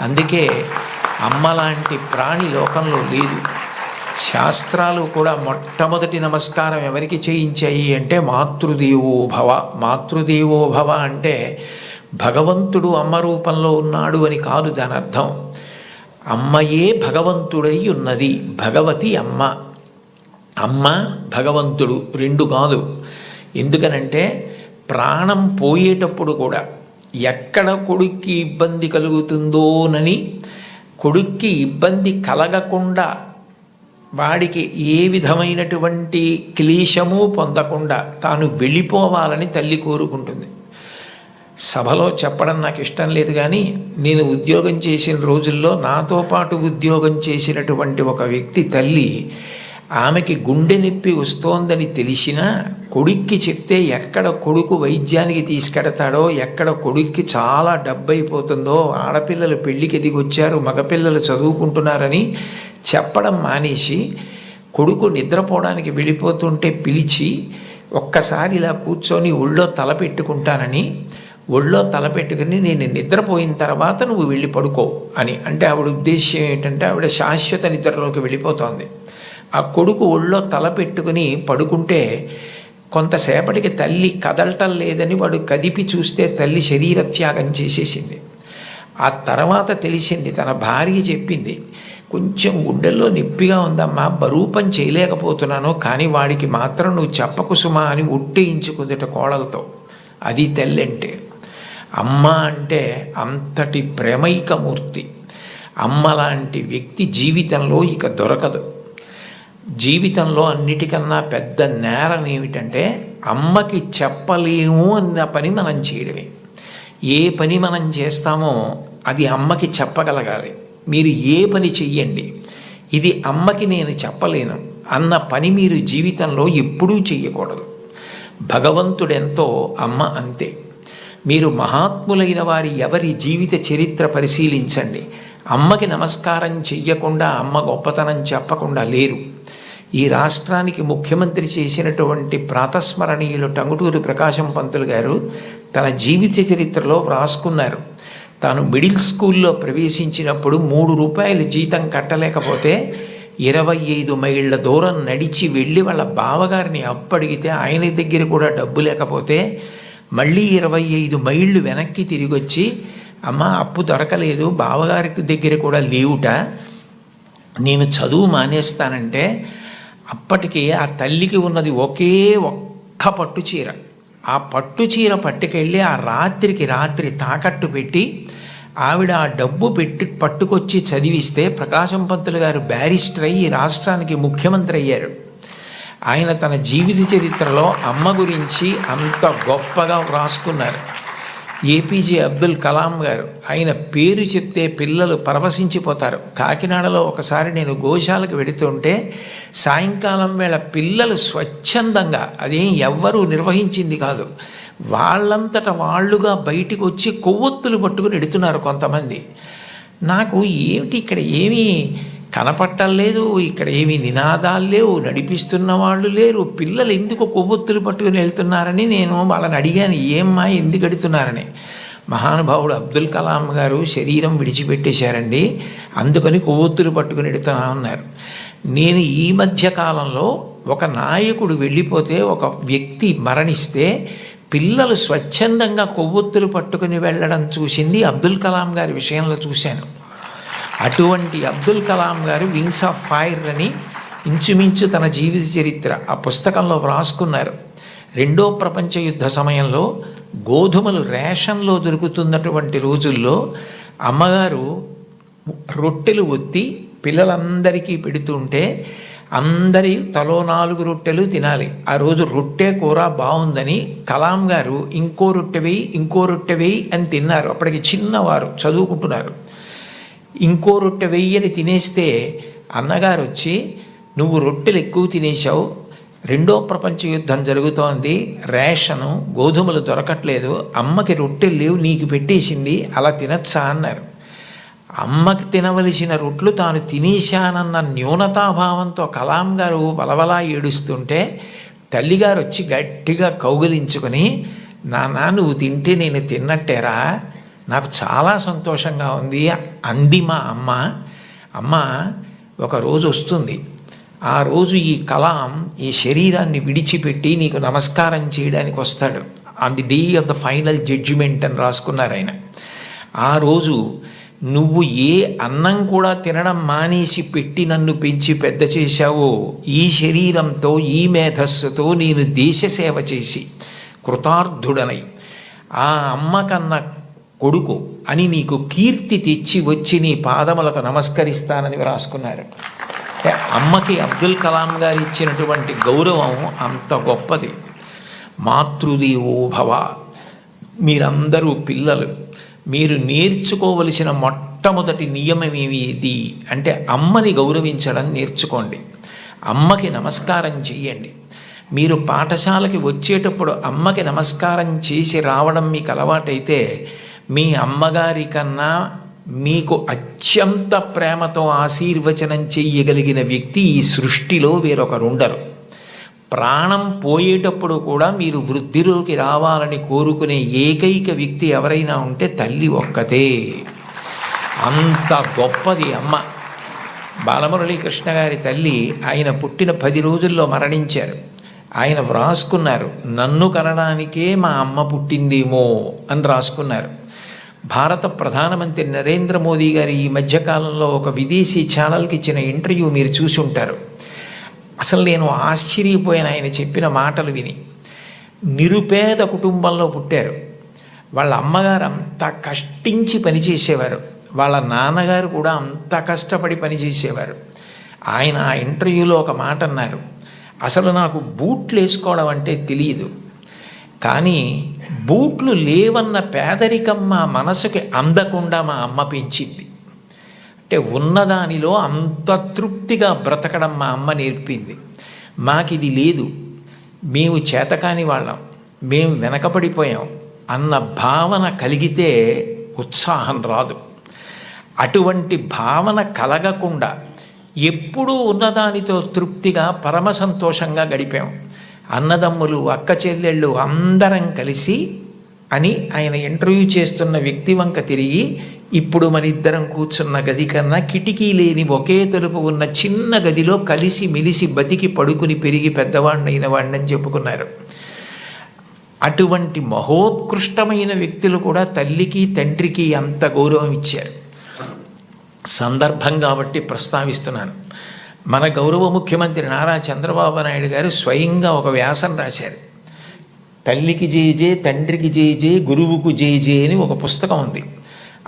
అందుకే అమ్మలాంటి ప్రాణి లోకంలో లేదు. శాస్త్రాలు కూడా మొట్టమొదటి నమస్కారం ఎవరికి చేయించాయి అంటే మాతృదేవో భవ. మాతృదేవో భవ అంటే భగవంతుడు అమ్మ రూపంలో ఉన్నాడు అని కాదు దాని అర్థం. అమ్మయే భగవంతుడై ఉన్నది. భగవతి అమ్మ, అమ్మ భగవంతుడు రెండు కాదు. ఎందుకనంటే ప్రాణం పోయేటప్పుడు కూడా ఎక్కడ కొడుక్కి ఇబ్బంది కలుగుతుందోనని, కొడుక్కి ఇబ్బంది కలగకుండా వాడికి ఏ విధమైనటువంటి క్లేశము పొందకుండా తాను వెళ్ళిపోవాలని తల్లి కోరుకుంటుంది. సభలో చెప్పడం నాకు ఇష్టం లేదు, కానీ నేను ఉద్యోగం చేసిన రోజుల్లో నాతో పాటు ఉద్యోగం చేసినటువంటి ఒక వ్యక్తి తల్లి, ఆమెకి గుండె నొప్పి వస్తోందని తెలిసినా కొడుక్కి చెప్తే ఎక్కడ కొడుకు వైద్యానికి తీసుకెడతాడో, ఎక్కడ కొడుక్కి చాలా డబ్బు అయిపోతుందో, ఆడపిల్లలు పెళ్ళికి ఎదిగొచ్చారు, మగపిల్లలు చదువుకుంటున్నారని చెప్పడం మానేసి కొడుకు నిద్రపోవడానికి వెళ్ళిపోతుంటే పిలిచి ఒక్కసారి ఇలా కూర్చొని ఒళ్ళో తల పెట్టుకుంటానని, ఒళ్ళో తల పెట్టుకుని నేను నిద్రపోయిన తర్వాత నువ్వు వెళ్ళి పడుకో అని అంటే ఆవిడ ఉద్దేశ్యం ఏంటంటే ఆవిడ శాశ్వత నిద్రలోకి వెళ్ళిపోతోంది. ఆ కొడుకు ఒళ్ళో తల పెట్టుకుని పడుకుంటే కొంతసేపటికి తల్లి కదలటం లేదని వాడు కదిపి చూస్తే తల్లి శరీర త్యాగం చేసేసింది. ఆ తర్వాత తెలిసింది, తన భార్య చెప్పింది, కొంచెం గుండెల్లో నొప్పిగా ఉందమ్మా, బరువు పని చేయలేకపోతున్నాను, కానీ వాడికి మాత్రం నువ్వు చెప్పకు సుమా అని ఒట్టేయించుకుందట కోడలతో. అది తల్లి అంటే. అమ్మ అంటే అంతటి ప్రేమైకమూర్తి. అమ్మ లాంటి వ్యక్తి జీవితంలో ఇక దొరకదు. జీవితంలో అన్నిటికన్నా పెద్ద నేరం ఏమిటంటే అమ్మకి చెప్పలేము అన్న పని మనం చేయడమే. ఏ పని మనం చేస్తామో అది అమ్మకి చెప్పగలగాలి. మీరు ఏ పని చెయ్యండి, ఇది అమ్మకి నేను చెప్పలేను అన్న పని మీరు జీవితంలో ఎప్పుడూ చెయ్యకూడదు. భగవంతుడెంతో అమ్మ అంతే. మీరు మహాత్ములైన వారి ఎవరి జీవిత చరిత్ర పరిశీలించండి. అమ్మకి నమస్కారం చెయ్యకుండా, అమ్మ గొప్పతనం చెప్పకుండా లేరు. ఈ రాష్ట్రానికి ముఖ్యమంత్రి చేసినటువంటి ప్రాతస్మరణీయులు టంగుటూరి ప్రకాశం పంతులు గారు తన జీవిత చరిత్రలో వ్రాసుకున్నారు. తాను మిడిల్ స్కూల్లో ప్రవేశించినప్పుడు 3 రూపాయలు జీతం కట్టలేకపోతే 25 మైళ్ళ దూరం నడిచి వెళ్ళి వాళ్ళ బావగారిని అప్పడిగితే ఆయన దగ్గర కూడా డబ్బు లేకపోతే మళ్ళీ 25 మైళ్ళు వెనక్కి తిరిగి వచ్చి, అమ్మ అప్పు దొరకలేదు, బావగారికి దగ్గర కూడా లేవుట, నేను చదువు మానేస్తానంటే అప్పటికి ఆ తల్లికి ఉన్నది ఒకే ఒక్క పట్టు చీర. ఆ పట్టు చీర పట్టుకెళ్ళి ఆ రాత్రికి రాత్రి తాకట్టు పెట్టి ఆవిడ ఆ డబ్బు పట్టుకొచ్చి చదివిస్తే ప్రకాశం పంతులు గారు బ్యారిస్టర్ అయ్యి రాష్ట్రానికి ముఖ్యమంత్రి అయ్యారు. ఆయన తన జీవిత చరిత్రలో అమ్మ గురించి అంత గొప్పగా వ్రాసుకున్నారు. ఏపీజే అబ్దుల్ కలాం గారు, ఆయన పేరు చెప్తే పిల్లలు పరవశించిపోతారు. కాకినాడలో ఒకసారి నేను గోశాలకు వెడుతుంటే సాయంకాలం వేళ పిల్లలు స్వచ్ఛందంగా, అదేం ఎవ్వరూ నిర్వహించింది కాదు, వాళ్ళంతట వాళ్ళుగా బయటికి వచ్చి కొవ్వొత్తులు పట్టుకుని ఎడుతున్నారు కొంతమంది. నాకు ఏమిటి ఇక్కడ ఏమీ కనపట్టలేదు, ఇక్కడ ఏమీ నినాదాలు లేవు, నడిపిస్తున్న వాళ్ళు లేరు, పిల్లలు ఎందుకు కొవ్వొత్తులు పట్టుకుని వెళ్తున్నారని నేను వాళ్ళని అడిగాను, ఏమ్మా ఎందుకు ఎడుతున్నారని. మహానుభావుడు అబ్దుల్ కలాం గారు శరీరం విడిచిపెట్టేశారండి, అందుకని కొవ్వొత్తులు పట్టుకుని ఎడుతున్నా ఉన్నారు. నేను ఈ మధ్య కాలంలో ఒక నాయకుడు వెళ్ళిపోతే, ఒక వ్యక్తి మరణిస్తే పిల్లలు స్వచ్ఛందంగా కొవ్వొత్తులు పట్టుకుని వెళ్ళడం చూసింది అబ్దుల్ కలాం గారి విషయంలో చూశాను. అటువంటి అబ్దుల్ కలాం గారు వింగ్స్ ఆఫ్ ఫైర్ అని ఇంచుమించు తన జీవిత చరిత్ర ఆ పుస్తకంలో వ్రాసుకున్నారు. 2వ ప్రపంచ యుద్ధ సమయంలో గోధుమలు రేషన్లో దొరుకుతున్నటువంటి రోజుల్లో అమ్మగారు రొట్టెలు ఒత్తి పిల్లలందరికీ పెడుతుంటే అందరి తలో 4 రొట్టెలు తినాలి. ఆ రోజు రొట్టె కూర బాగుందని కలాం గారు ఇంకో రొట్టె వేయి, ఇంకో రొట్టె వేయి అని తిన్నారు. అప్పటికి చిన్నవారు, చదువుకుంటున్నారు. ఇంకో రొట్టె వెయ్యని తినేస్తే అన్నగారు వచ్చి, నువ్వు రొట్టెలు ఎక్కువ తినేశావు, 2వ ప్రపంచ యుద్ధం జరుగుతోంది, రేషను గోధుమలు దొరకట్లేదు, అమ్మకి రొట్టెలు లేవు, నీకు పెట్టేసింది, అలా తినచ్చా అన్నారు. అమ్మకి తినవలసిన రొట్లు తాను తినేశానన్న న్యూనతాభావంతో కలాం గారు వలవలా ఏడుస్తుంటే తల్లిగారు వచ్చి గట్టిగా కౌగిలించుకొని, నాన్న నువ్వు తింటే నేను తిన్నట్టేరా, నాకు చాలా సంతోషంగా ఉంది అంది మా అమ్మ. అమ్మ ఒకరోజు వస్తుంది, ఆ రోజు ఈ కలాం ఈ శరీరాన్ని విడిచిపెట్టి నీకు నమస్కారం చేయడానికి వస్తాడు. On the day of the final judgement అని రాసుకున్నారు ఆయన. ఆ రోజు నువ్వు ఏ అన్నం కూడా తినడం మానేసి పెట్టి నన్ను పెంచి పెద్ద చేశావో, ఈ శరీరంతో ఈ మేధస్సుతో నేను దేశ సేవ చేసి కృతార్థుడనై ఆ అమ్మ కన్న కొడుకు అని నీకు కీర్తి తెచ్చి వచ్చి నీ పాదములకు నమస్కరిస్తానని రాసుకున్నారు. అమ్మకి అబ్దుల్ కలాం గారు ఇచ్చినటువంటి గౌరవం అంత గొప్పది. మాతృదేవో భవ. మీరందరూ పిల్లలు, మీరు నేర్చుకోవలసిన మొట్టమొదటి నియమం ఏది అంటే అమ్మని గౌరవించడం నేర్చుకోండి, అమ్మకి నమస్కారం చెయ్యండి. మీరు పాఠశాలకి వచ్చేటప్పుడు అమ్మకి నమస్కారం చేసి రావడం మీకు అలవాటైతే మీ అమ్మగారి కన్నా మీకు అత్యంత ప్రేమతో ఆశీర్వచనం చెయ్యగలిగిన వ్యక్తి ఈ సృష్టిలో వేరొకరు ఉండరు. ప్రాణం పోయేటప్పుడు కూడా మీరు వృద్ధిలోకి రావాలని కోరుకునే ఏకైక వ్యక్తి ఎవరైనా ఉంటే తల్లి ఒక్కతే. అంత గొప్పది అమ్మ. బాలమురళీకృష్ణ గారి తల్లి ఆయన పుట్టిన 10 రోజుల్లో మరణించారు. ఆయన వ్రాసుకున్నారు, నన్ను కనడానికే మా అమ్మ పుట్టిందేమో అని రాసుకున్నారు. భారత ప్రధానమంత్రి నరేంద్ర మోదీ గారు ఈ మధ్యకాలంలో ఒక విదేశీ ఛానల్కి ఇచ్చిన ఇంటర్వ్యూ మీరు చూసి ఉంటారు. అసలు నేను ఆశ్చర్యపోయాను ఆయన చెప్పిన మాటలు విని. నిరుపేద కుటుంబంలో పుట్టారు. వాళ్ళ అమ్మగారు అంత కష్టించి పనిచేసేవారు, వాళ్ళ నాన్నగారు కూడా అంత కష్టపడి పనిచేసేవారు. ఆయన ఆ ఇంటర్వ్యూలో ఒక మాట అన్నారు, అసలు నాకు బూట్లు వేసుకోవడం అంటే తెలియదు, కానీ బూట్లు లేవన్న పేదరికం మా మనసుకి అందకుండా మా అమ్మ పెంచింది. అంటే ఉన్నదానిలో అంత తృప్తిగా బ్రతకడం మా అమ్మ నేర్పింది. మాకిది లేదు, మేము చేతకాని వాళ్ళం, మేము వెనకబడిపోయాం అన్న భావన కలిగితే ఉత్సాహం రాదు. అటువంటి భావన కలగకుండా ఎప్పుడూ ఉన్నదానితో తృప్తిగా పరమ సంతోషంగా గడిపాం. అన్నదమ్ములు, అక్క చెల్లెళ్ళు అందరం కలిసి అని ఆయన ఇంటర్వ్యూ చేస్తున్న వ్యక్తి వంక తిరిగి, ఇప్పుడు మన ఇద్దరం కూర్చున్న గది కన్నా కిటికీ లేని ఒకే తలుపు ఉన్న చిన్న గదిలో కలిసి మెలిసి బతికి పడుకుని పెరిగి పెద్దవాడినైన వాడిని చెప్పుకున్నారు. అటువంటి మహోత్కృష్టమైన వ్యక్తులు కూడా తల్లికి తండ్రికి అంత గౌరవం ఇచ్చారు. సందర్భం కాబట్టి ప్రస్తావిస్తున్నాను. మన గౌరవ ముఖ్యమంత్రి నారా చంద్రబాబు నాయుడు గారు స్వయంగా ఒక వ్యాసం రాశారు. తల్లికి జేజే, తండ్రికి జేజే, గురువుకు జేజే అని ఒక పుస్తకం ఉంది.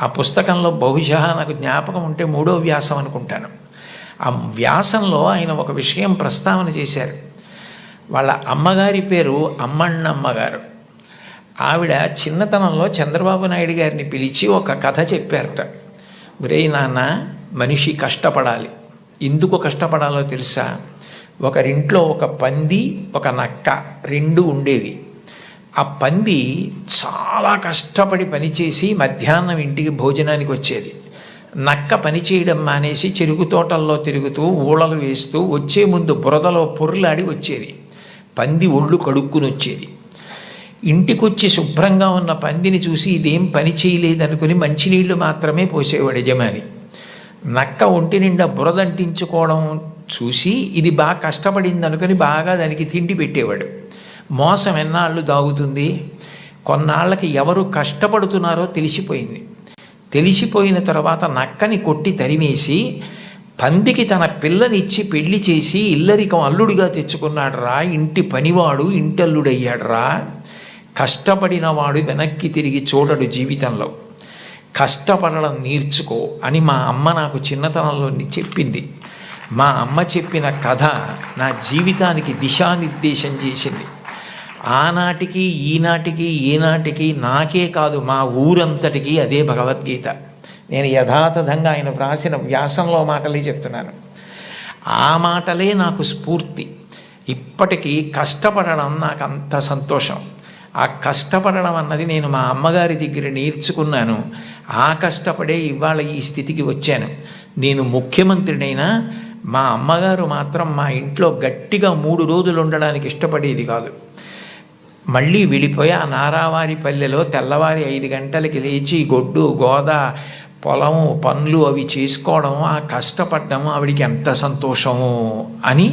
ఆ పుస్తకంలో బహుశా నాకు జ్ఞాపకం ఉంటే 3వ వ్యాసం అనుకుంటాను. ఆ వ్యాసంలో ఆయన ఒక విషయం ప్రస్తావన చేశారు. వాళ్ళ అమ్మగారి పేరు అమ్మಣ್ಣమ్మ గారు. ఆవిడ చిన్నతనంలో చంద్రబాబు నాయుడు గారిని పిలిచి ఒక కథ చెప్పారట. ఒరే నాన్న, మనిషి కష్టపడాలి. ఎందుకు కష్టపడాలో తెలుసా? ఒకరింట్లో ఒక పంది, ఒక నక్క 2 ఉండేవి. ఆ పంది చాలా కష్టపడి పనిచేసి మధ్యాహ్నం ఇంటికి భోజనానికి వచ్చేది. నక్క పని చేయడం మానేసి చెరుకు తోటల్లో తిరుగుతూ ఊళలు వేస్తూ వచ్చే ముందు బురదలో పొర్లాడి వచ్చేది. పంది ఒళ్ళు కడుక్కుని వచ్చేది. ఇంటికొచ్చి శుభ్రంగా ఉన్న పందిని చూసి ఇదేం పని చేయలేదనుకుని మంచినీళ్లు మాత్రమే పోసేవాడు యజమాని. నక్క ఒంటి నిండా బురదంటించుకోవడం చూసి ఇది బాగా కష్టపడింది అనుకుని బాగా దానికి తిండి పెట్టేవాడు. మోసం ఎన్నాళ్ళు దాగుతుంది? కొన్నాళ్ళకి ఎవరు కష్టపడుతున్నారో తెలిసిపోయింది. తెలిసిపోయిన తర్వాత నక్కని కొట్టి తరిమేసి పందికి తన పిల్లనిచ్చి పెళ్లి చేసి ఇల్లరికం అల్లుడిగా తెచ్చుకున్నాడు రా, ఇంటి పనివాడు ఇంటల్లుడయ్యాడు రా. కష్టపడినవాడు వెనక్కి తిరిగి చూడడు జీవితంలో. కష్టపడడం నేర్చుకో అని మా అమ్మ నాకు చిన్నతనంలో చెప్పింది. మా అమ్మ చెప్పిన కథ నా జీవితానికి దిశానిర్దేశం చేసింది. ఆనాటికి ఈనాటికి ఏనాటికి నాకే కాదు మా ఊరంతటికి అదే భగవద్గీత. నేను యథాతథంగా ఆయన వ్రాసిన వ్యాసంలో మాటలే చెప్తున్నాను. ఆ మాటలే నాకు స్ఫూర్తి. ఇప్పటికీ కష్టపడడం నాకు అంత సంతోషం. ఆ కష్టపడడం అన్నది నేను మా అమ్మగారి దగ్గర నేర్చుకున్నాను. ఆ కష్టపడే ఇవాళ ఈ స్థితికి వచ్చాను. నేను ముఖ్యమంత్రినైనా మా అమ్మగారు మాత్రం మా ఇంట్లో గట్టిగా 3 రోజులు ఉండడానికి ఇష్టపడేది కాదు. మళ్ళీ వెళ్ళిపోయి ఆ నారావారి పల్లెలో తెల్లవారి 5 గంటలకి లేచి గొడ్డు గోద పొలము పనులు అవి చేసుకోవడం, ఆ కష్టపడ్డము ఆవిడికి ఎంత సంతోషము అని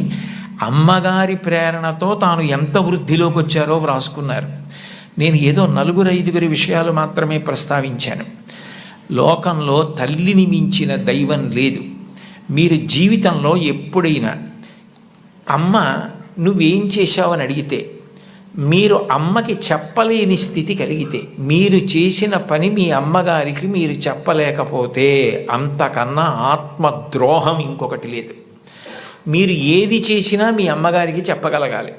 అమ్మగారి ప్రేరణతో తాను ఎంత వృద్ధిలోకి వచ్చారో వ్రాసుకున్నారు. నేను ఏదో 4-5 విషయాలు మాత్రమే ప్రస్తావించాను. లోకంలో తల్లిని మించిన దైవం లేదు. మీరు జీవితంలో ఎప్పుడైనా అమ్మ నువ్వేం చేశావని అడిగితే, మీరు అమ్మకి చెప్పలేని స్థితి కలిగితే, మీరు చేసిన పని మీ అమ్మగారికి మీరు చెప్పలేకపోతే అంతకన్నా ఆత్మద్రోహం ఇంకొకటి లేదు. మీరు ఏది చేసినా మీ అమ్మగారికి చెప్పగలగాలి.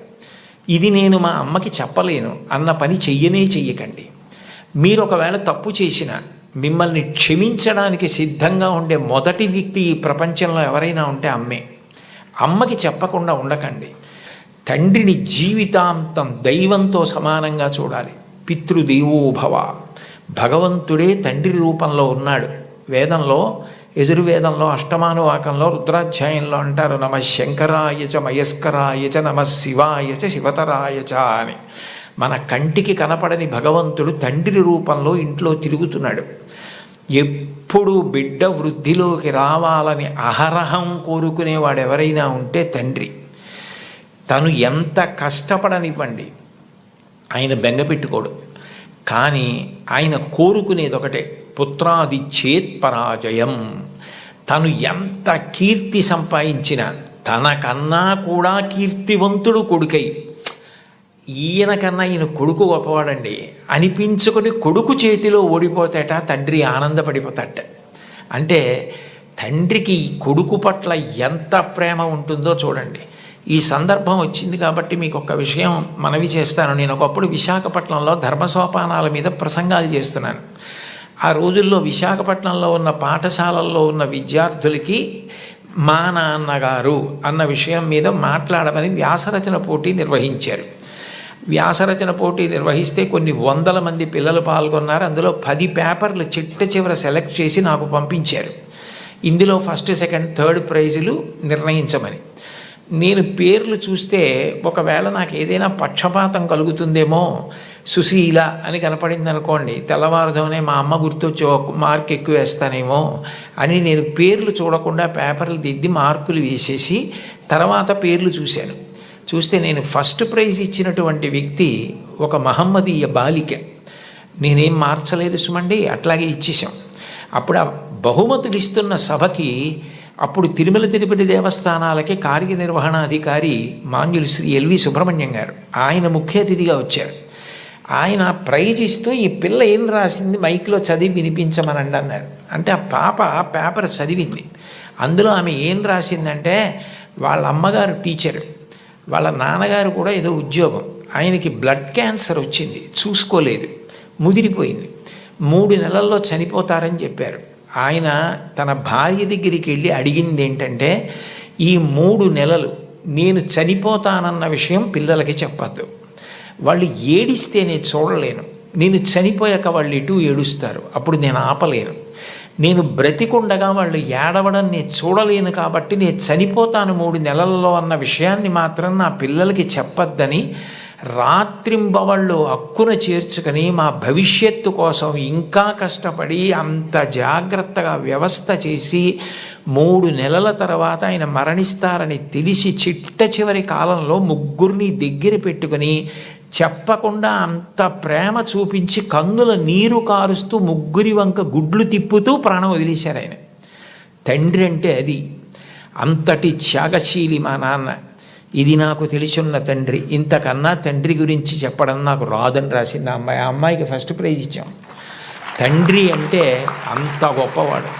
ఇది నేను మా అమ్మకి చెప్పలేను అన్న పని చెయ్యకండి. మీరు ఒకవేళ తప్పు చేసినా మిమ్మల్ని క్షమించడానికి సిద్ధంగా ఉండే మొదటి వ్యక్తి ఈ ప్రపంచంలో ఎవరైనా ఉంటే అమ్మే. అమ్మకి చెప్పకుండా ఉండకండి. తండ్రిని జీవితాంతం దైవంతో సమానంగా చూడాలి. పితృదేవోభవ, భగవంతుడే తండ్రి రూపంలో ఉన్నాడు. వేదంలో, యజుర్వేదంలో అష్టమానువాకంలో రుద్రాధ్యాయంలో అంటారు, నమ శంకరాయచ మయస్కరాయచ నమ శివాయచ శివతరాయచ అని. మన కంటికి కనపడని భగవంతుడు తండ్రి రూపంలో ఇంట్లో తిరుగుతున్నాడు. ఎప్పుడు బిడ్డ వృద్ధిలోకి రావాలని అహరహం కోరుకునేవాడు ఎవరైనా ఉంటే తండ్రి. తను ఎంత కష్టపడనివ్వండి, ఆయన బెంగపెట్టుకోడు. కానీ ఆయన కోరుకునేది ఒకటే, పుత్రాది చేత్పరాజయం. తను ఎంత కీర్తి సంపాదించినా తనకన్నా కూడా కీర్తివంతుడు కొడుకై, ఈయనకన్నా ఈయన కొడుకు గొప్పవాడండి అనిపించుకొని కొడుకు చేతిలో ఓడిపోతాట తండ్రి ఆనందపడిపోతాట. అంటే తండ్రికి ఈ కొడుకు పట్ల ఎంత ప్రేమ ఉంటుందో చూడండి. ఈ సందర్భం వచ్చింది కాబట్టి మీకు ఒక విషయం మనవి చేస్తాను. నేను ఒకప్పుడు విశాఖపట్నంలో ధర్మసోపానాల మీద ప్రసంగాలు చేస్తున్నాను. ఆ రోజుల్లో విశాఖపట్నంలో ఉన్న పాఠశాలల్లో ఉన్న విద్యార్థులకి మా నాన్నగారు అన్న విషయం మీద మాట్లాడమని వ్యాసరచన పోటీ నిర్వహించారు. వ్యాసరచన పోటీ నిర్వహిస్తే కొన్ని 100 మంది పిల్లలు పాల్గొన్నారు. అందులో 10 పేపర్లు చిట్ట చివర సెలెక్ట్ చేసి నాకు పంపించారు. ఇందులో ఫస్ట్, సెకండ్, థర్డ్ ప్రైజులు నిర్ణయించమని. నేను పేర్లు చూస్తే ఒకవేళ నాకు ఏదైనా పక్షపాతం కలుగుతుందేమో, సుశీల అని కనపడింది అనుకోండి, తెల్లవారుజామునే మా అమ్మ గుర్తొచ్చి మార్క్ ఎక్కువ వేస్తానేమో అని నేను పేర్లు చూడకుండా పేపర్లు దిద్ది మార్కులు వేసేసి తర్వాత పేర్లు చూశాను. చూస్తే నేను ఫస్ట్ ప్రైజ్ ఇచ్చినటువంటి వ్యక్తి ఒక మహమ్మదీయ బాలిక. నేనేం మార్చలేదు సుమండి, అట్లాగే ఇచ్చేసాం. అప్పుడు ఆ బహుమతులు ఇస్తున్న సభకి అప్పుడు తిరుమల తిరుపతి దేవస్థానాలకి కార్యనిర్వహణాధికారి మాన్యులు శ్రీ ఎల్వి సుబ్రహ్మణ్యం గారు, ఆయన ముఖ్య అతిథిగా వచ్చారు. ఆయన ప్రైజ్ ఇస్తూ ఈ పిల్ల ఏం రాసింది మైక్లో చదివి వినిపించమనండి అన్నారు. అంటే ఆ పాప పేపర్ చదివింది. అందులో ఆమె ఏం రాసిందంటే, వాళ్ళ అమ్మగారు టీచరు, వాళ్ళ నాన్నగారు కూడా ఏదో ఉద్యోగం, ఆయనకి బ్లడ్ క్యాన్సర్ వచ్చింది, చూసుకోలేదు, ముదిరిపోయింది, 3 నెలల్లో చనిపోతారని చెప్పారు. ఆయన తన భార్య దగ్గరికి వెళ్ళి అడిగింది ఏంటంటే, ఈ 3 నెలలు నేను చనిపోతానన్న విషయం పిల్లలకి చెప్పద్దు, వాళ్ళు ఏడిస్తే నేను చూడలేను, నేను చనిపోయాక వాళ్ళు ఎటు ఏడుస్తారు, అప్పుడు నేను ఆపలేను, నేను బ్రతికుండగా వాళ్ళు ఏడవడం నేను చూడలేను, కాబట్టి నేను చనిపోతాను 3 నెలల్లో అన్న విషయాన్ని మాత్రం నా పిల్లలకి చెప్పద్దని రాత్రింబవళ్ళు హక్కున చేర్చుకొని మా భవిష్యత్తు కోసం ఇంకా కష్టపడి అంత జాగ్రత్తగా వ్యవస్థ చేసి 3 నెలల తర్వాత ఆయన మరణిస్తారని తెలిసి చిట్ట చివరి కాలంలో 3 దగ్గర పెట్టుకొని చెప్పకుండా అంత ప్రేమ చూపించి కన్నుల నీరు కారుస్తూ 3 వంక గుడ్లు తిప్పుతూ ప్రాణం వదిలేశారు ఆయన. తండ్రి అంటే అది. అంతటి త్యాగశీలి మా నాన్న. ఇది నాకు తెలిసున్న తండ్రి. ఇంతకన్నా తండ్రి గురించి చెప్పడం నాకు రాదని రాసింది ఆ అమ్మాయి. ఆ అమ్మాయికి ఫస్ట్ ప్రైజ్ ఇచ్చాం. తండ్రి అంటే అంత గొప్పవాడు.